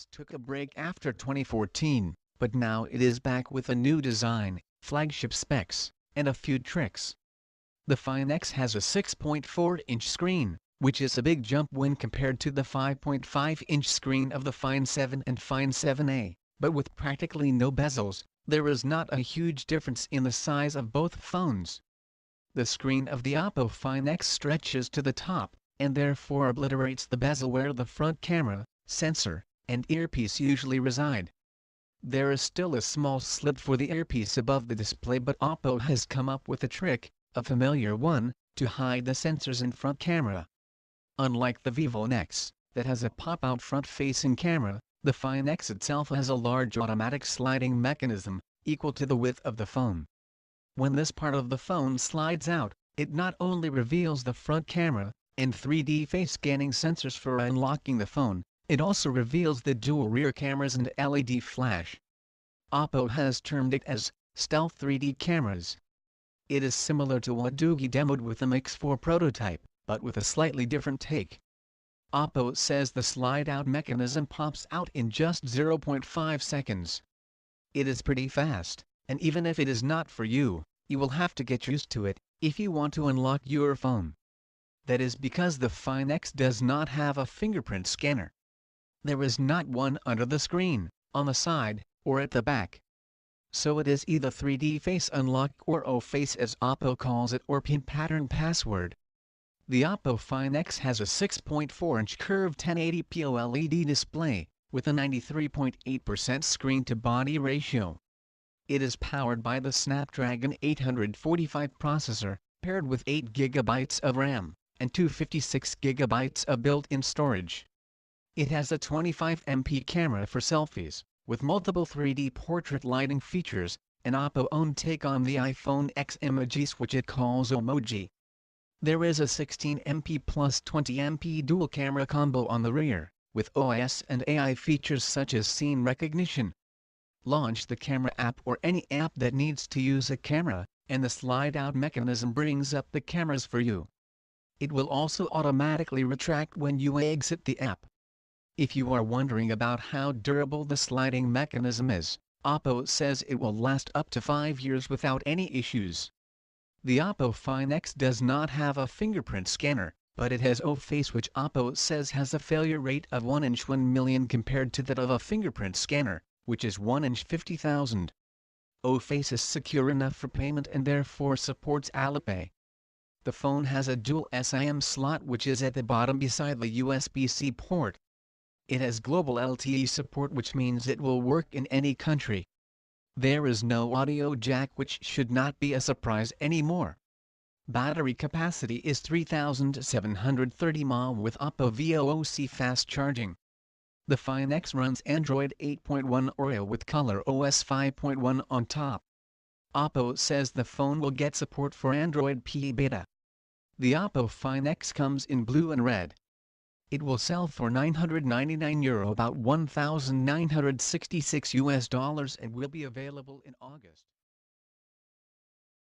series took a break after 2014, but now it is back with a new design, flagship specs, and a few tricks. The Find X has a 6.4-inch screen, which is a big jump when compared to the 5.5-inch screen of the Find 7 and Find 7a, but with practically no bezels, there is not a huge difference in the size of both phones. The screen of the OPPO Find X stretches to the top, and therefore obliterates the bezel where the front camera, sensor, and earpiece usually reside. There is still a small slit for the earpiece above the display, but OPPO has come up with a trick, a familiar one, to hide the sensors in front camera. Unlike the Vivo X, that has a pop-out front-facing camera, the Find X itself has a large automatic sliding mechanism, equal to the width of the phone. When this part of the phone slides out, it not only reveals the front camera and 3D face scanning sensors for unlocking the phone, it also reveals the dual rear cameras and LED flash. OPPO has termed it as stealth 3D cameras. It is similar to what Doogie demoed with the Mix 4 prototype, but with a slightly different take. OPPO says the slide-out mechanism pops out in just 0.5 seconds. It is pretty fast, and even if it is not for you, you will have to get used to it if you want to unlock your phone. That is because the Find X does not have a fingerprint scanner. There is not one under the screen, on the side, or at the back. So it is either 3D face unlock or O-Face as OPPO calls it, or pin pattern password. The OPPO Find X has a 6.4-inch curved 1080p OLED display, with a 93.8% screen-to-body ratio. It is powered by the Snapdragon 845 processor, paired with 8 GB of RAM, and 256 GB of built-in storage. It has a 25MP camera for selfies, with multiple 3D portrait lighting features, an OPPO-owned take on the iPhone X emojis which it calls Emoji. There is a 16MP plus 20MP dual camera combo on the rear, with OS and AI features such as scene recognition. Launch the camera app or any app that needs to use a camera, and the slide-out mechanism brings up the cameras for you. It will also automatically retract when you exit the app. If you are wondering about how durable the sliding mechanism is, OPPO says it will last up to 5 years without any issues. The OPPO Find X does not have a fingerprint scanner, but it has O-Face, which OPPO says has a failure rate of 1 in 1 million compared to that of a fingerprint scanner, which is 1 in 50,000. O-Face is secure enough for payment and therefore supports Alipay. The phone has a dual SIM slot which is at the bottom beside the USB-C port. It has global LTE support, which means it will work in any country. There is no audio jack, which should not be a surprise anymore. Battery capacity is 3730 mAh with OPPO VOOC fast charging. The Find X runs Android 8.1 Oreo with Color OS 5.1 on top. OPPO says the phone will get support for Android P beta. The OPPO Find X comes in blue and red. It will sell for €999, about $1,966, and will be available in August.